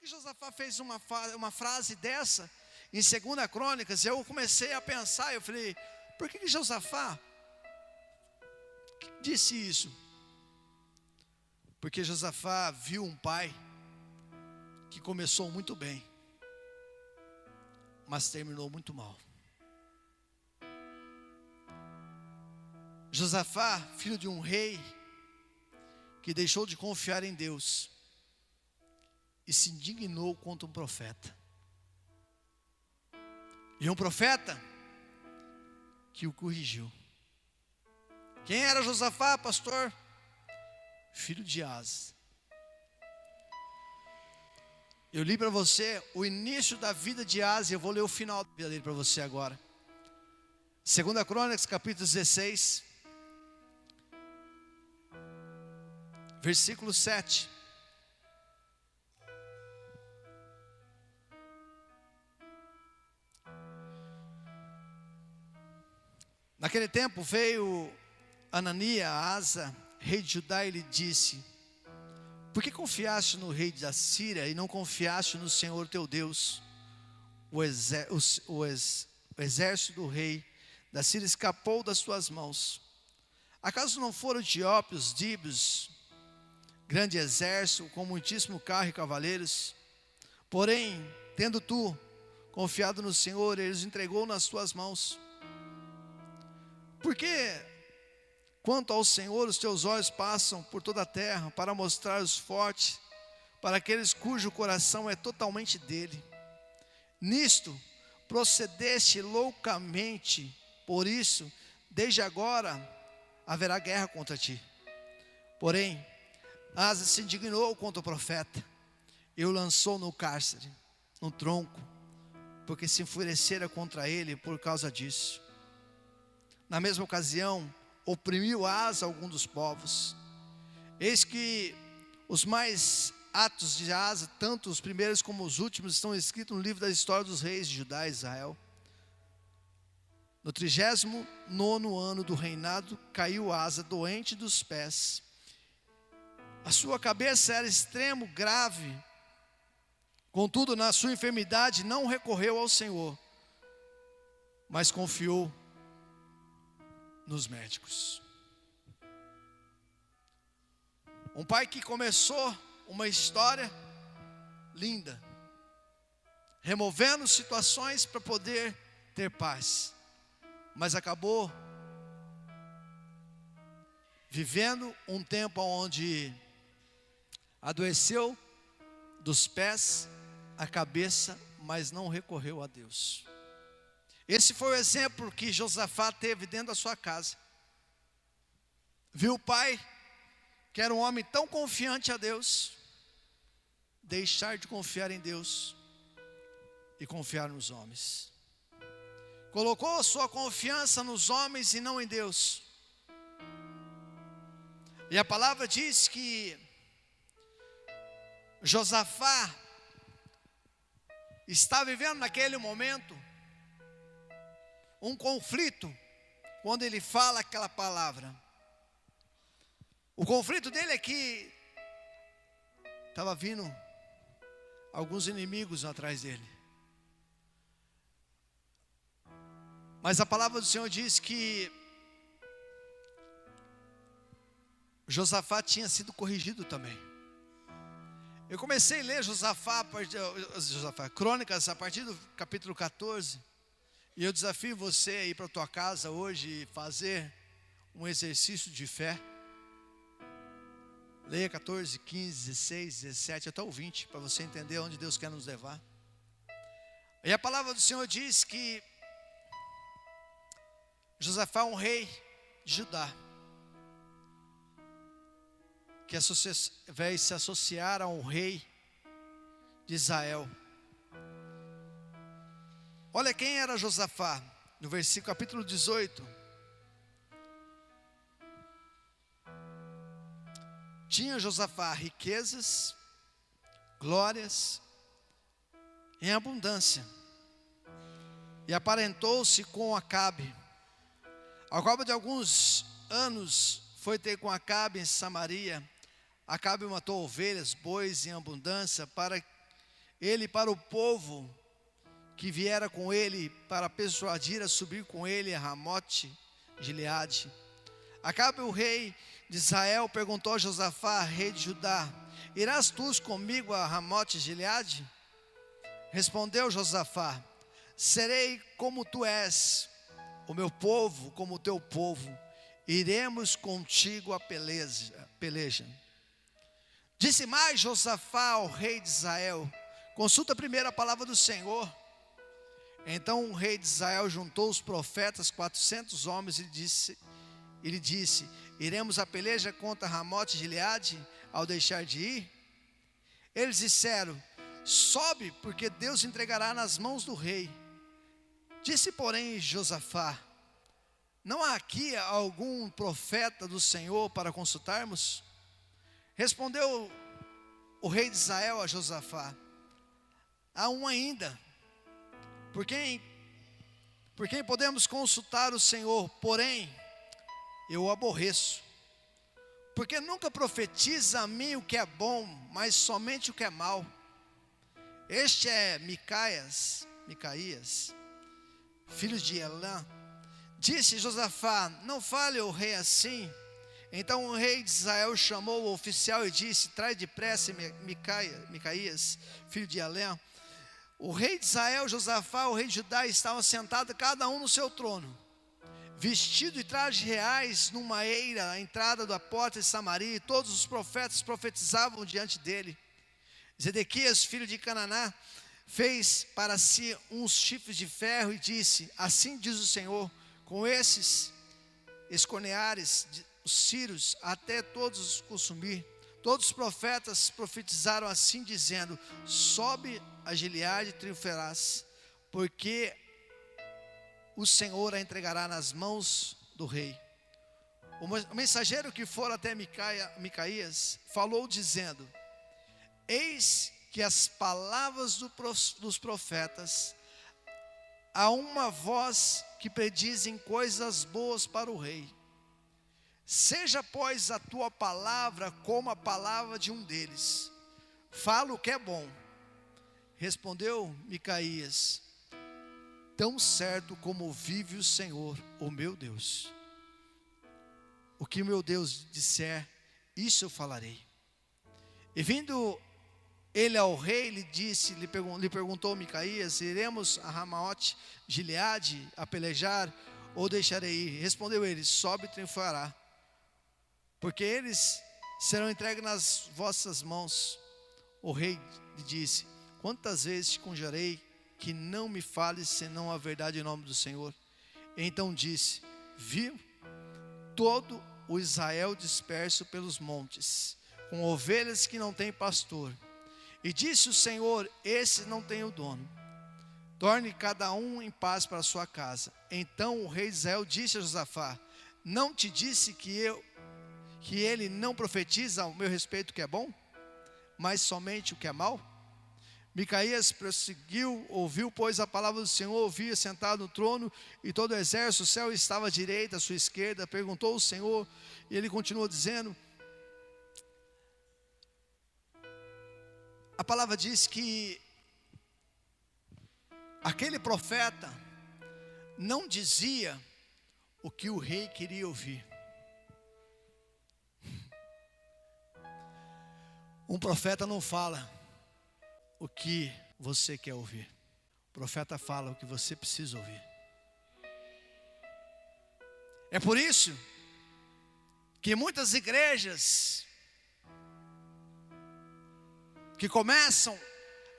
que Josafá fez uma frase dessa em 2 Crônicas? Eu comecei a pensar, eu falei, por que Josafá disse isso? Porque Josafá viu um pai que começou muito bem, mas terminou muito mal. Josafá, filho de um rei, que deixou de confiar em Deus e se indignou contra um profeta. E um profeta que o corrigiu. Quem era Josafá, pastor? Filho de Asa. Eu li para você o início da vida de Asa, eu vou ler o final da vida dele para você agora. 2 Crônicas, capítulo 16, versículo 7. Naquele tempo veio Ananias a Asa, rei de Judá, e lhe disse: por que confiaste no rei da Síria e não confiaste no Senhor teu Deus? O exército do rei da Síria escapou das tuas mãos. Acaso não foram etíopes, díbios, grande exército, com muitíssimo carro e cavaleiros? Porém, tendo tu confiado no Senhor, ele os entregou nas tuas mãos. Porque, quanto ao Senhor, os teus olhos passam por toda a terra para mostrar os fortes, para aqueles cujo coração é totalmente dele. Nisto procedeste loucamente, por isso, desde agora haverá guerra contra ti. Porém, Asa se indignou contra o profeta e o lançou no cárcere, no tronco, porque se enfurecera contra ele por causa disso. Na mesma ocasião, oprimiu Asa algum dos povos. Eis que os mais atos de Asa, tanto os primeiros como os últimos, estão escritos no livro da história dos reis de Judá e Israel. No 39º ano do reinado, caiu Asa doente dos pés. A sua cabeça era extremo grave. Contudo, na sua enfermidade não recorreu ao Senhor, mas confiou nos médicos. Um pai que começou uma história linda, removendo situações para poder ter paz, mas acabou vivendo um tempo onde adoeceu dos pés à cabeça, mas não recorreu a Deus. Esse foi o exemplo que Josafá teve dentro da sua casa. Viu o pai, que era um homem tão confiante a Deus, deixar de confiar em Deus e confiar nos homens. Colocou sua confiança nos homens e não em Deus. E a palavra diz que Josafá está vivendo naquele momento um conflito, quando ele fala aquela palavra. O conflito dele é que estava vindo alguns inimigos atrás dele. Mas a palavra do Senhor diz que Josafá tinha sido corrigido também. Eu comecei a ler Crônicas a partir do capítulo 14. E eu desafio você a ir para a tua casa hoje e fazer um exercício de fé. Leia 14, 15, 16, 17 até o 20, para você entender onde Deus quer nos levar. E a palavra do Senhor diz que Josafá é um rei de Judá, que vai se associar a um rei de Israel. Olha quem era Josafá, no versículo capítulo 18. Tinha Josafá riquezas, glórias, em abundância, e aparentou-se com Acabe. Ao cabo de alguns anos, foi ter com Acabe em Samaria. Acabe matou ovelhas, bois em abundância, para ele para o povo que viera com ele, para persuadir a subir com ele a Ramote Gileade. Acabe, o rei de Israel, perguntou a Josafá, rei de Judá: irás tu comigo a Ramote Gileade? Respondeu Josafá: serei como tu és, o meu povo como o teu povo, iremos contigo a peleja. Disse mais Josafá ao rei de Israel: consulta primeiro a palavra do Senhor. Então o rei de Israel juntou os profetas, 400 homens, e lhe disse: iremos a peleja contra Ramote Gileade ao deixar de ir? Eles disseram: sobe, porque Deus entregará nas mãos do rei. Disse, porém, Josafá: não há aqui algum profeta do Senhor para consultarmos? Respondeu o rei de Israel a Josafá: há um ainda, por quem podemos consultar o Senhor, porém eu o aborreço, porque nunca profetiza a mim o que é bom, mas somente o que é mal. Este é Micaías, filho de Elã. Disse Josafá: não fale o rei assim. Então o rei de Israel chamou o oficial e disse: traz depressa Micaías, filho de Elã. O rei de Israel, Josafá, o rei de Judá, estavam sentados cada um no seu trono, vestido de trajes reais, numa eira à entrada da porta de Samaria, e todos os profetas profetizavam diante dele. Zedequias, filho de Cananá, fez para si uns chifres de ferro e disse: assim diz o Senhor, com esses escorneares, os sírios, até todos os consumir. Todos os profetas profetizaram assim, dizendo: sobe a Gileade e triunfarás, porque o Senhor a entregará nas mãos do rei. O mensageiro que fora até Micaías falou dizendo: eis que as palavras dos profetas, há uma voz que predizem coisas boas para o rei. Seja, pois, a tua palavra como a palavra de um deles, fala o que é bom. Respondeu Micaías: tão certo como vive o Senhor, o meu Deus, o que meu Deus disser, isso eu falarei. E vindo ele ao rei, lhe perguntou Micaías: iremos a Ramote Gileade a pelejar, ou deixarei ir? Respondeu ele: sobe e triunfará, porque eles serão entregues nas vossas mãos. O rei lhe disse: quantas vezes te conjurei que não me fales senão a verdade em nome do Senhor? Então disse: viu todo o Israel disperso pelos montes, com ovelhas que não têm pastor. E disse o Senhor: esse não tem o dono, torne cada um em paz para a sua casa. Então o rei de Israel disse a Josafá: não te disse que ele não profetiza ao meu respeito o que é bom, mas somente o que é mal? Micaías prosseguiu, ouviu, pois, a palavra do Senhor, ouvia sentado no trono, e todo o exército, o céu estava à direita, à sua esquerda. Perguntou o Senhor, e ele continuou dizendo: a palavra diz que aquele profeta não dizia o que o rei queria ouvir. Um profeta não fala o que você quer ouvir. O profeta fala o que você precisa ouvir. É por isso que muitas igrejas que começam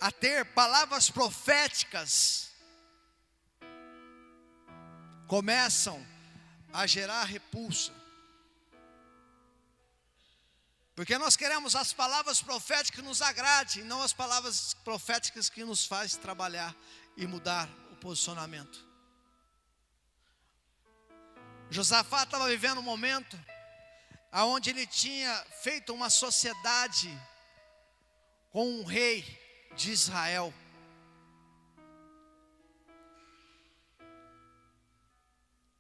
a ter palavras proféticas começam a gerar repulsa. Porque nós queremos as palavras proféticas que nos agradem, não as palavras proféticas que nos fazem trabalhar e mudar o posicionamento. Josafá estava vivendo um momento onde ele tinha feito uma sociedade com um rei de Israel.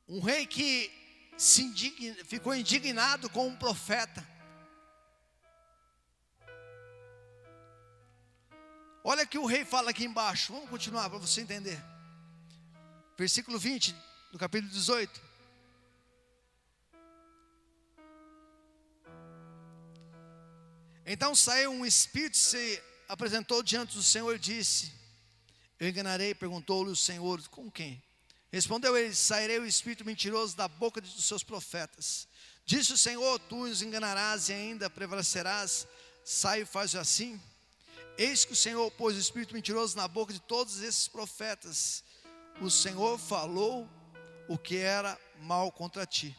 Um rei que ficou indignado com um profeta. Olha que o rei fala aqui embaixo. Vamos continuar para você entender. Versículo 20 do capítulo 18. Então saiu um espírito, se apresentou diante do Senhor e disse: eu enganarei. Perguntou-lhe o Senhor: com quem? Respondeu ele: sairei o espírito mentiroso da boca dos seus profetas. Disse o Senhor: tu os enganarás e ainda prevalecerás. Sai e faz assim. Eis que o Senhor pôs o espírito mentiroso na boca de todos esses profetas. O Senhor falou o que era mal contra ti.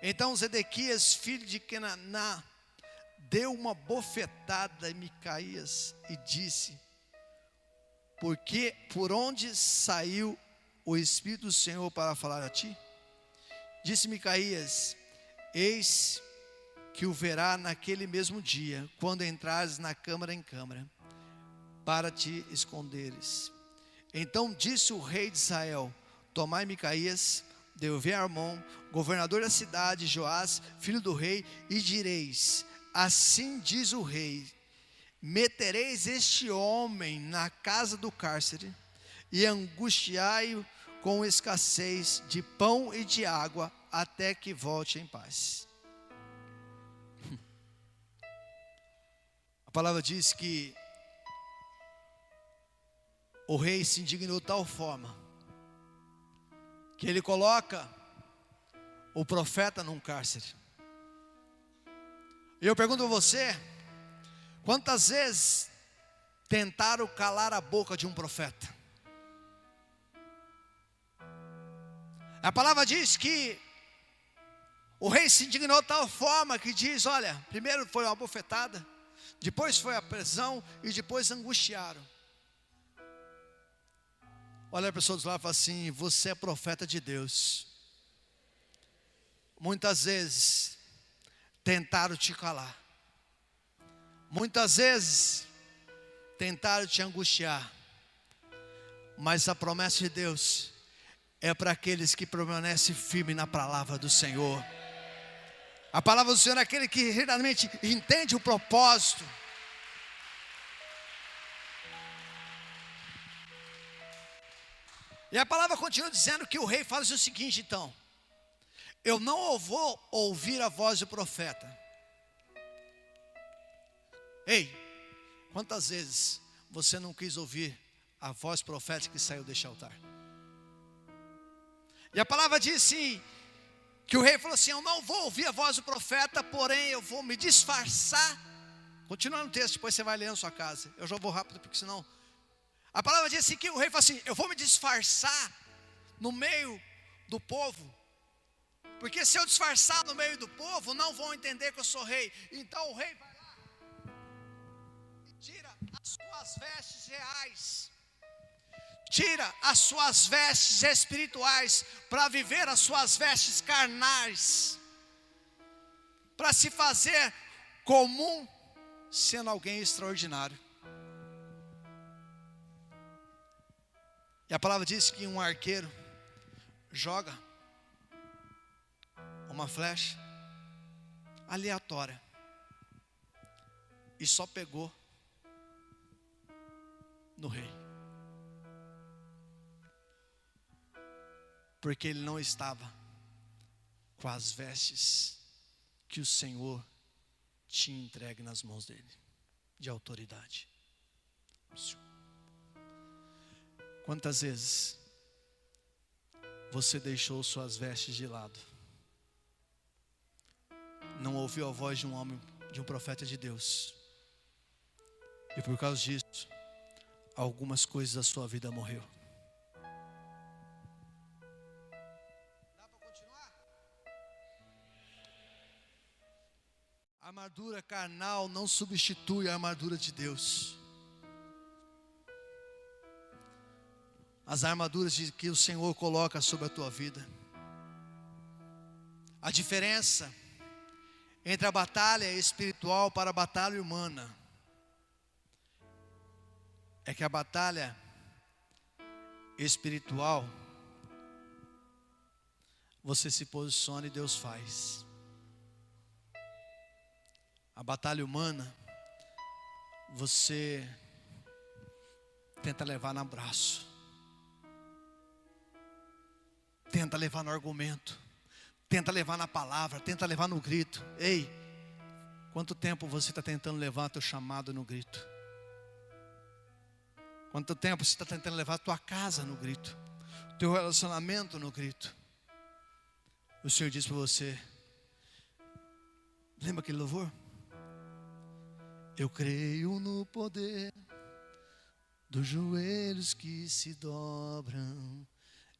Então Zedequias, filho de Kenaná, deu uma bofetada em Micaías e disse: porque por onde saiu o Espírito do Senhor para falar a ti? Disse Micaías: eis que o verá naquele mesmo dia, quando entrares na câmara em câmara, para te esconderes. Então disse o rei de Israel: tomai Micaías, devolvei a Armon, governador da cidade, Joás, filho do rei, e direis: assim diz o rei: metereis este homem na casa do cárcere, e angustiai-o com escassez de pão e de água, até que volte em paz. A palavra diz que o rei se indignou de tal forma que ele coloca o profeta num cárcere. E eu pergunto a você: quantas vezes tentaram calar a boca de um profeta? A palavra diz que o rei se indignou de tal forma que diz: olha, primeiro foi uma bofetada, depois foi a prisão e depois angustiaram. Olha a pessoa do lado e fala assim: você é profeta de Deus. Muitas vezes tentaram te calar. Muitas vezes tentaram te angustiar. Mas a promessa de Deus é para aqueles que permanecem firmes na palavra do Senhor. A palavra do Senhor é aquele que realmente entende o propósito. E a palavra continua dizendo que o rei faz o seguinte: então, eu não vou ouvir a voz do profeta. Ei, quantas vezes você não quis ouvir a voz profética que saiu deste altar? E a palavra disse que o rei falou assim: eu não vou ouvir a voz do profeta, porém eu vou me disfarçar. Continuando o texto, depois você vai ler na sua casa. Eu já vou rápido, porque senão... A palavra diz assim que o rei falou assim: eu vou me disfarçar no meio do povo, porque se eu disfarçar no meio do povo, não vão entender que eu sou rei. Então o rei vai lá e tira as suas vestes reais, tira as suas vestes espirituais, para viver as suas vestes carnais, para se fazer comum, sendo alguém extraordinário. E a palavra diz que um arqueiro joga uma flecha aleatória e só pegou no rei, porque ele não estava com as vestes que o Senhor tinha entregue nas mãos dele, de autoridade. Quantas vezes você deixou suas vestes de lado, não ouviu a voz de um homem, de um profeta de Deus, e por causa disso, algumas coisas da sua vida morreu? Dá para continuar? A armadura carnal não substitui a armadura de Deus. As armaduras que o Senhor coloca sobre a tua vida. A diferença entre a batalha espiritual para a batalha humana é que a batalha espiritual, você se posiciona e Deus faz. A batalha humana, você tenta levar no abraço, tenta levar no argumento, tenta levar na palavra, tenta levar no grito. Ei, quanto tempo você está tentando levar teu chamado no grito? Quanto tempo você está tentando levar a tua casa no grito, teu relacionamento no grito? O Senhor diz para você, lembra aquele louvor? Eu creio no poder dos joelhos que se dobram.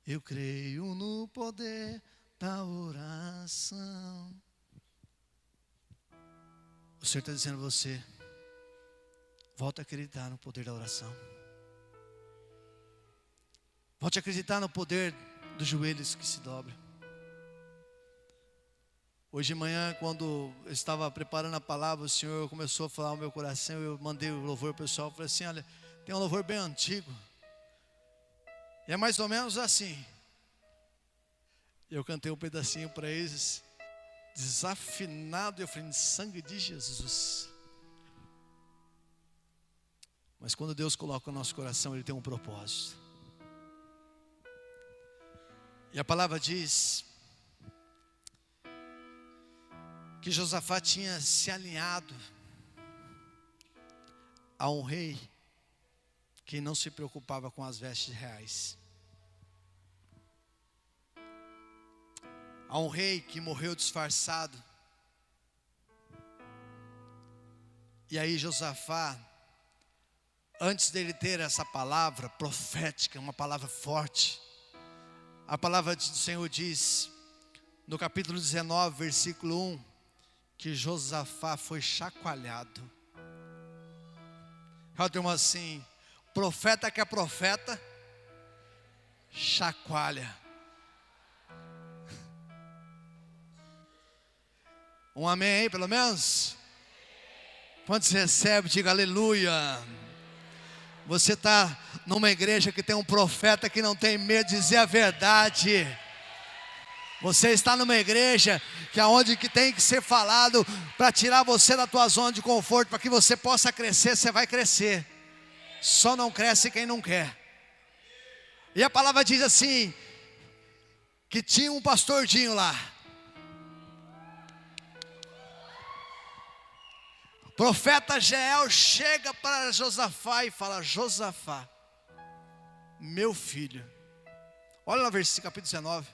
Eu creio no poder da oração. O Senhor está dizendo a você, volte a acreditar no poder da oração. Volte a acreditar no poder dos joelhos que se dobram. Hoje de manhã, quando eu estava preparando a palavra, o Senhor começou a falar no meu coração. Eu mandei o louvor para o pessoal, falei assim, olha, tem um louvor bem antigo, e é mais ou menos assim. Eu cantei um pedacinho para eles, desafinado, e eu falei, sangue de Jesus. Mas quando Deus coloca no nosso coração, Ele tem um propósito. E a palavra diz que Josafá tinha se alinhado a um rei que não se preocupava com as vestes reais, a um rei que morreu disfarçado. E aí Josafá, antes dele ter essa palavra profética, uma palavra forte, a palavra do Senhor diz, no capítulo 19, versículo 1, que Josafá foi chacoalhado. Fala, turma, assim, profeta que é profeta, chacoalha. Um amém aí, pelo menos? Quantos recebe, diga aleluia. Você está numa igreja que tem um profeta que não tem medo de dizer a verdade. Você está numa igreja que aonde que tem que ser falado para tirar você da tua zona de conforto, para que você possa crescer. Você vai crescer. Só não cresce quem não quer. E a palavra diz assim, que tinha um pastordinho lá. O profeta Jeiel chega para Josafá e fala, Josafá, meu filho. Olha lá, versículo capítulo 19.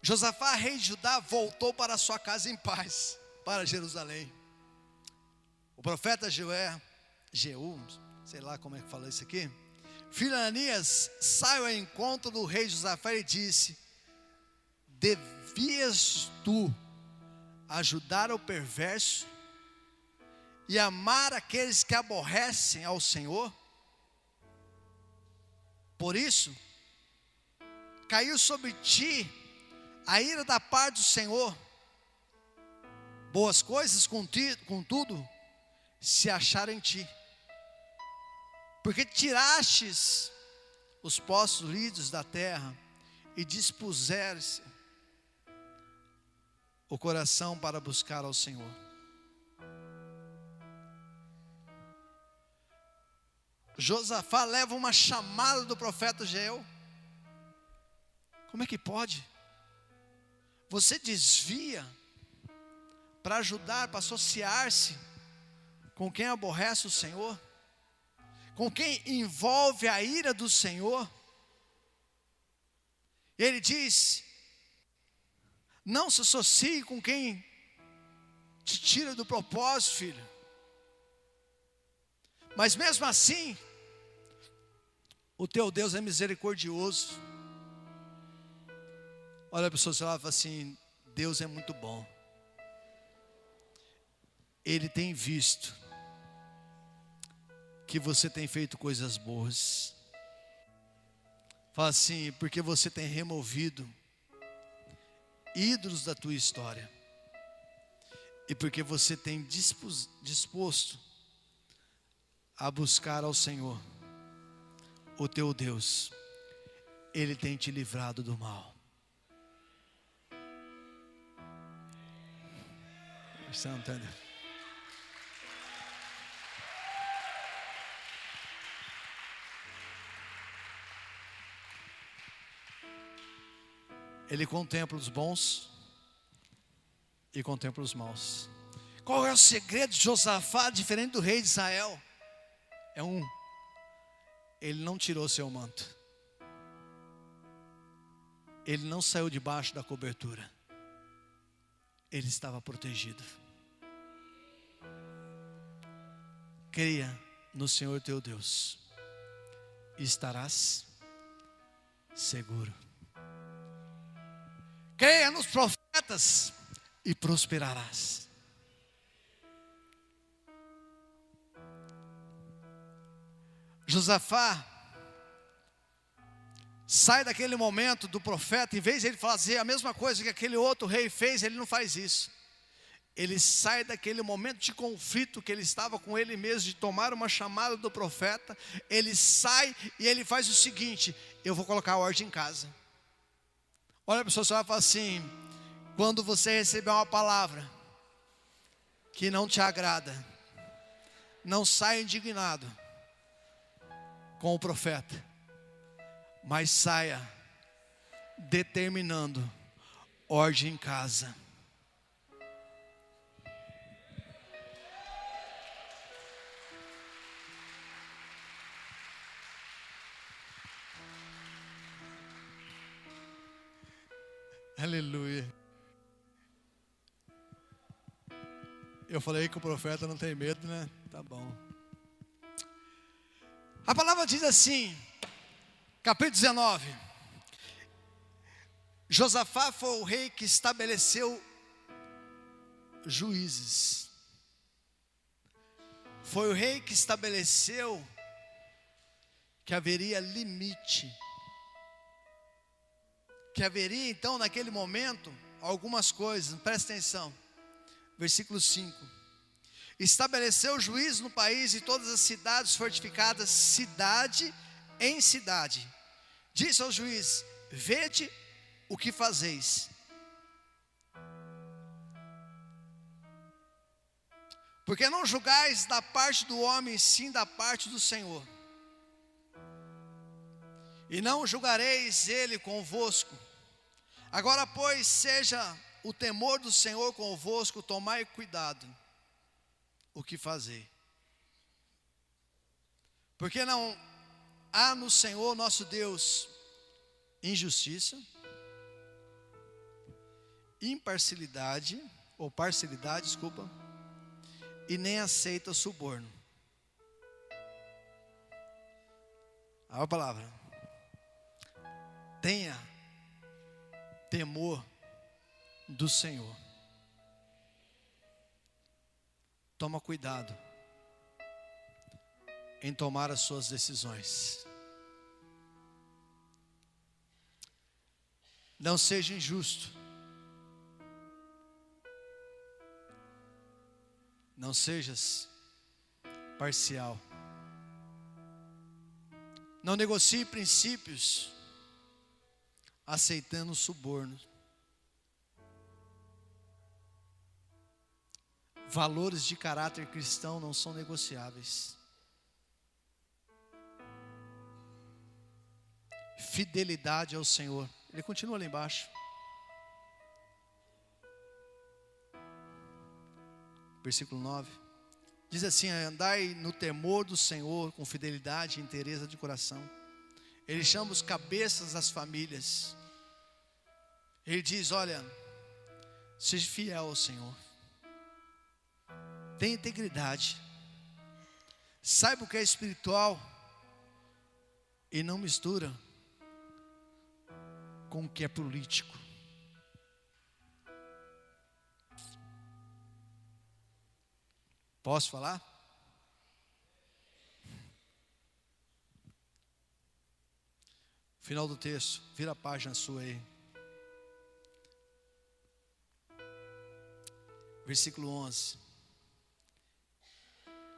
Josafá, rei de Judá, voltou para sua casa em paz, para Jerusalém. O profeta Jeú, sei lá como é que fala isso aqui, filho de Ananias, saiu ao encontro do rei Josafá e disse, devias tu ajudar o perverso e amar aqueles que aborrecem ao Senhor? Por isso, caiu sobre ti a ira da parte do Senhor. Boas coisas, contudo, se acharam em ti, porque tirastes os poços lídios da terra e dispuseste o coração para buscar ao Senhor. Josafá leva uma chamada do profeta Jeiel. Como é que pode? Você desvia para ajudar, para associar-se com quem aborrece o Senhor, com quem envolve a ira do Senhor. Ele diz, não se associe com quem te tira do propósito, filho. Mas mesmo assim, o teu Deus é misericordioso. Olha a pessoa, você fala assim, Deus é muito bom. Ele tem visto que você tem feito coisas boas. Fala assim, porque você tem removido ídolos da tua história. E porque você tem disposto a buscar ao Senhor, o teu Deus. Ele tem te livrado do mal. Você não entende? Ele contempla os bons e contempla os maus. Qual é o segredo de Josafá, diferente do rei de Israel? Ele não tirou seu manto. Ele não saiu debaixo da cobertura. Ele estava protegido. Creia no Senhor teu Deus e estarás seguro. Creia nos profetas e prosperarás. Josafá sai daquele momento do profeta, em vez de ele fazer a mesma coisa que aquele outro rei fez, ele não faz isso. Ele sai daquele momento de conflito que ele estava com ele mesmo, de tomar uma chamada do profeta. Ele sai e ele faz o seguinte: eu vou colocar a ordem em casa. Olha a pessoa, você vai falar assim: quando você receber uma palavra que não te agrada, não saia indignado com o profeta, mas saia determinando ordem em casa. Aleluia. Eu falei que o profeta não tem medo, né? Tá bom. A palavra diz assim, capítulo 19: Josafá foi o rei que estabeleceu juízes. Foi o rei que estabeleceu que haveria limite. Que haveria então naquele momento algumas coisas, presta atenção. Versículo 5: estabeleceu juízo no país e todas as cidades fortificadas, cidade em cidade. Disse ao juiz: vede o que fazeis. Porque não julgais da parte do homem, sim da parte do Senhor. E não julgareis ele convosco. Agora, pois, seja o temor do Senhor convosco, tomai cuidado o que fazer. Porque não há no Senhor nosso Deus injustiça, imparcialidade, ou parcialidade, desculpa, e nem aceita suborno. A palavra: tenha temor do Senhor. Toma cuidado em tomar as suas decisões. Não seja injusto. Não sejas parcial. Não negocie princípios aceitando suborno. Valores de caráter cristão não são negociáveis. Fidelidade ao Senhor. Ele continua lá embaixo. Versículo 9. Diz assim: andai no temor do Senhor com fidelidade e inteireza de coração. Ele chama os cabeças das famílias. Ele diz: olha, seja fiel ao Senhor. Tenha integridade. Saiba o que é espiritual e não mistura com o que é político. Posso falar? Final do texto, vira a página sua aí. Versículo 11.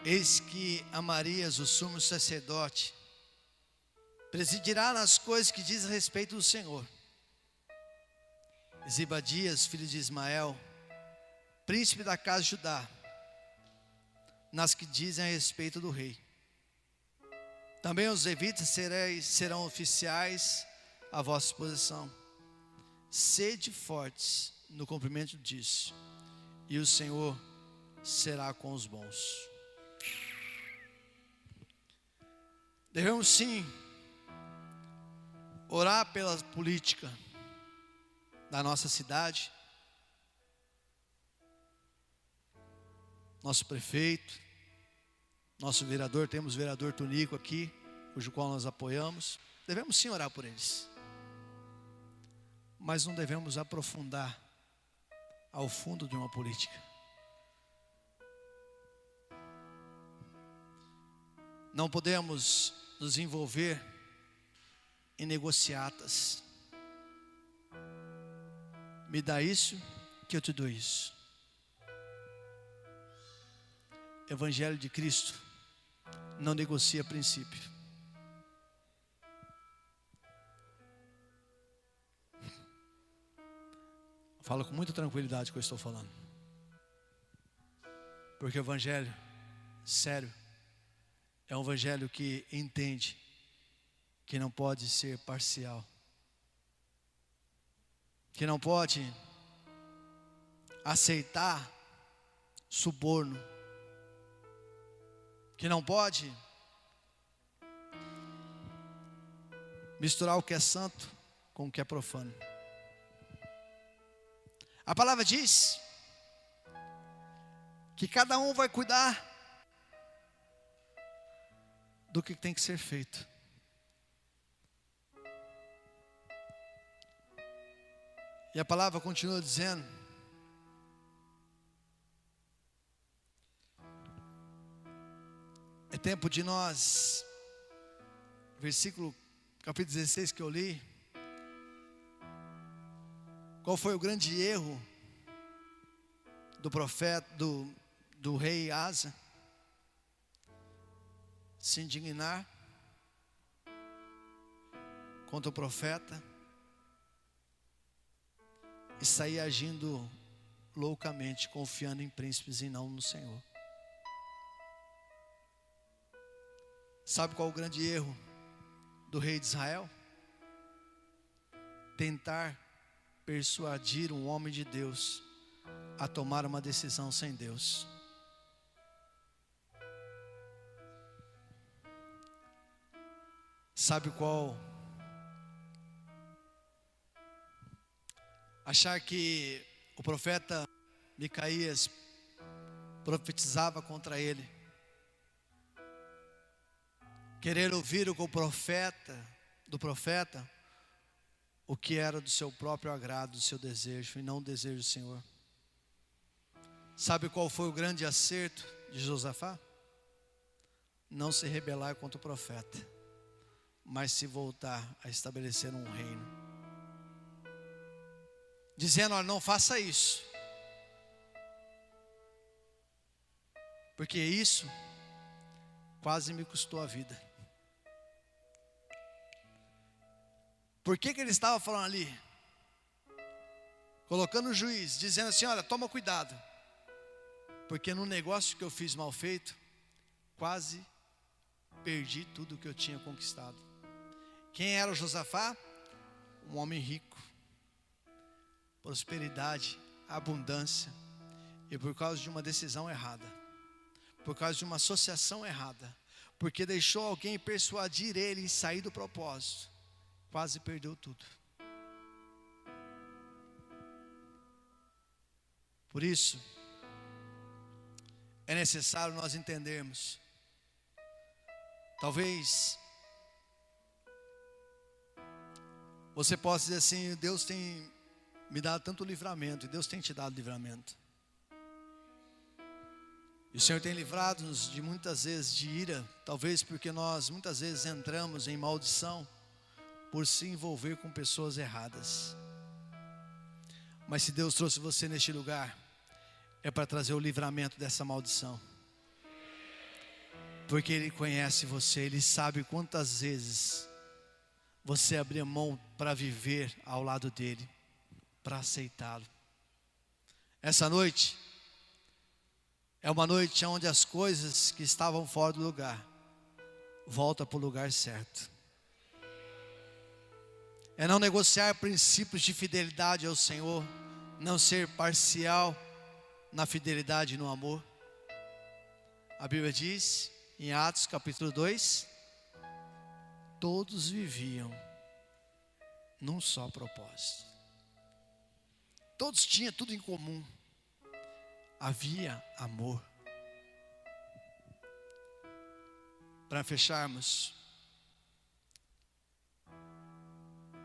Eis que Amarias, o sumo sacerdote, presidirá nas coisas que diz a respeito do Senhor. Zebadias, filho de Ismael, príncipe da casa de Judá, nas que dizem a respeito do rei. Também os levitas serão oficiais à vossa disposição. sede fortes no cumprimento disso, e o Senhor será com os bons. Devemos sim orar pela política da nossa cidade, nosso prefeito, nosso vereador. Temos o vereador Tonico aqui, cujo qual nós apoiamos. Devemos sim orar por eles, mas não devemos aprofundar ao fundo de uma política. Não podemos nos envolver em negociatas. Me dá isso, que eu te dou isso. Evangelho de Cristo não negocia princípio. Falo com muita tranquilidade que eu estou falando, porque o Evangelho sério é um Evangelho que entende que não pode ser parcial, que não pode aceitar suborno, que não pode misturar o que é santo com o que é profano. A palavra diz que cada um vai cuidar do que tem que ser feito. E a palavra continua dizendo: é tempo de nós, versículo, capítulo 16 que eu li. Qual foi o grande erro do profeta, do rei Asa? Se indignar contra o profeta e sair agindo loucamente, confiando em príncipes e não no Senhor. Sabe qual é o grande erro do rei de Israel? Tentar persuadir um homem de Deus a tomar uma decisão sem Deus. Sabe qual? Achar que o profeta Micaías profetizava contra ele. Querer ouvir do profeta o que era do seu próprio agrado, do seu desejo, e não o desejo do Senhor. Sabe qual foi o grande acerto de Josafá? Não se rebelar contra o profeta, mas se voltar a estabelecer um reino, dizendo: olha, não faça isso, porque isso quase me custou a vida. Por que ele estava falando ali? Colocando o juiz, dizendo assim: olha, toma cuidado, porque no negócio que eu fiz mal feito, quase perdi tudo que eu tinha conquistado. Quem era o Josafá? Um homem rico, prosperidade, abundância, e por causa de uma decisão errada, por causa de uma associação errada, porque deixou alguém persuadir ele e sair do propósito, quase perdeu tudo. Por isso, é necessário nós entendermos. Talvez você possa dizer assim: Deus tem me dado tanto livramento, e Deus tem te dado livramento. E o Senhor tem livrado-nos de muitas vezes de ira, talvez porque nós muitas vezes entramos em maldição por se envolver com pessoas erradas. Mas se Deus trouxe você neste lugar, é para trazer o livramento dessa maldição, porque Ele conhece você, Ele sabe quantas vezes você abriu mão para viver ao lado dEle, para aceitá-lo. Essa noite é uma noite onde as coisas que estavam fora do lugar voltam para o lugar certo. é não negociar princípios de fidelidade ao Senhor, não ser parcial na fidelidade e no amor. A Bíblia diz, em Atos capítulo 2, todos viviam num só propósito. Todos tinham tudo em comum. Havia amor. Para fecharmos,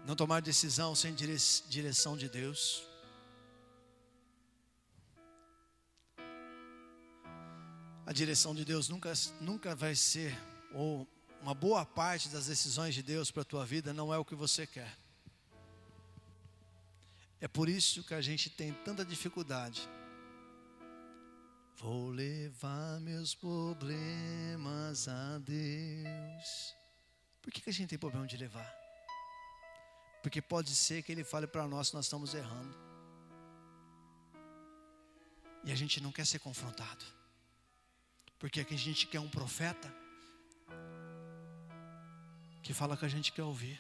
não tomar decisão sem direção de Deus. A direção de Deus nunca vai ser, ou uma boa parte das decisões de Deus para a tua vida não é o que você quer. É por isso que a gente tem tanta dificuldade. Vou levar meus problemas a Deus. Por que a gente tem problema de levar? Porque pode ser que Ele fale para nós que nós estamos errando. E a gente não quer ser confrontado. Porque aqui a gente quer um profeta que fala que a gente quer ouvir.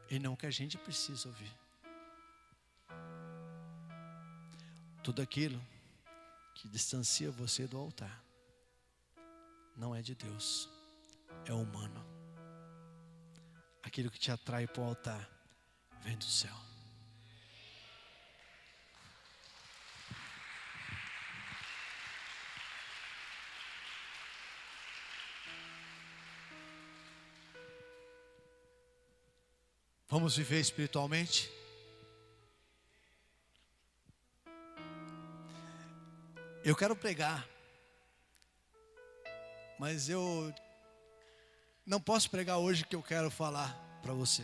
E não que a gente precisa ouvir. Tudo aquilo que distancia você do altar não é de Deus, é humano. Aquilo que te atrai para o altar vem do céu. Vamos viver espiritualmente? Eu quero pregar, mas eu não posso pregar hoje o que eu quero falar para você,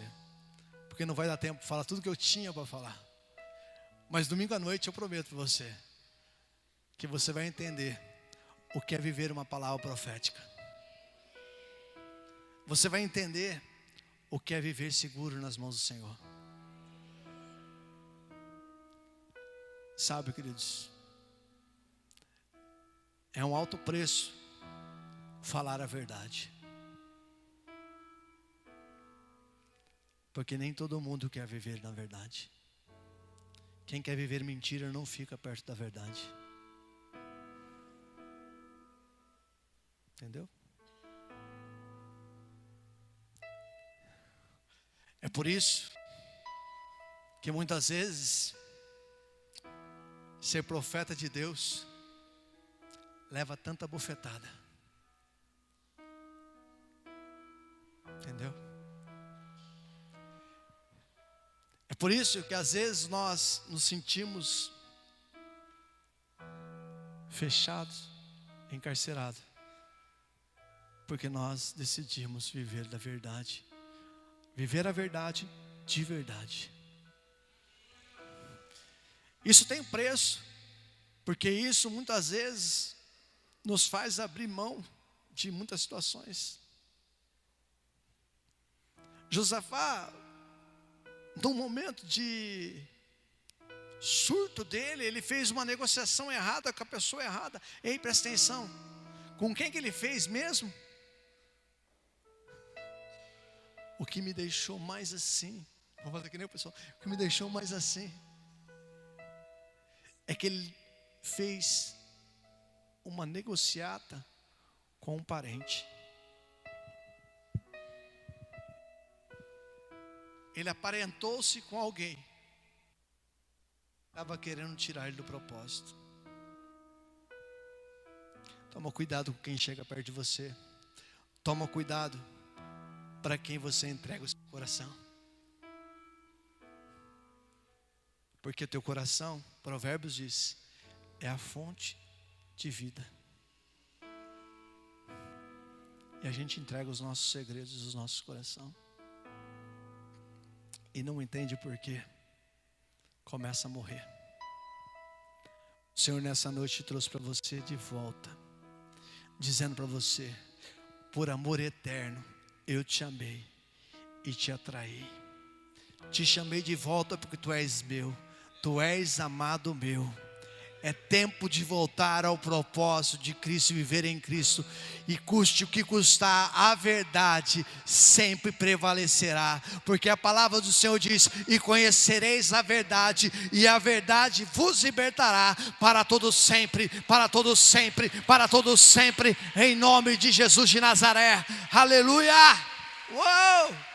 porque não vai dar tempo de falar tudo que eu tinha para falar. Mas domingo à noite eu prometo para você que você vai entender o que é viver uma palavra profética. Você vai entender o que é viver seguro nas mãos do Senhor. Sabe, queridos, é um alto preço falar a verdade. Porque nem todo mundo quer viver na verdade. Quem quer viver mentira não fica perto da verdade. Entendeu? É por isso que muitas vezes ser profeta de Deus leva tanta bofetada. Entendeu? É por isso que às vezes nós nos sentimos fechados, encarcerados, porque nós decidimos viver da verdade, viver a verdade de verdade. Isso tem preço, porque isso muitas vezes nos faz abrir mão de muitas situações. Josafá, num momento de surto dele, ele fez uma negociação errada com a pessoa errada. Ei, presta atenção, com quem que ele fez mesmo? O que me deixou mais assim, vou fazer que nem o pessoal, o que me deixou mais assim, é que ele fez uma negociata com um parente. Ele aparentou-se com alguém, estava querendo tirar ele do propósito. Toma cuidado com quem chega perto de você. Toma cuidado para quem você entrega o seu coração. Porque o teu coração, Provérbios diz, é a fonte de vida. E a gente entrega os nossos segredos, os nossos corações. E não entende por quê. Começa a morrer. O Senhor nessa noite trouxe para você de volta, dizendo para você, por amor eterno, eu te amei e te atraí. Te chamei de volta porque tu és meu. Tu és amado meu. É tempo de voltar ao propósito de Cristo e viver em Cristo. E custe o que custar, a verdade sempre prevalecerá. Porque a palavra do Senhor diz: e conhecereis a verdade, e a verdade vos libertará para todo sempre, para todo sempre, para todo sempre, em nome de Jesus de Nazaré. Aleluia! Uou!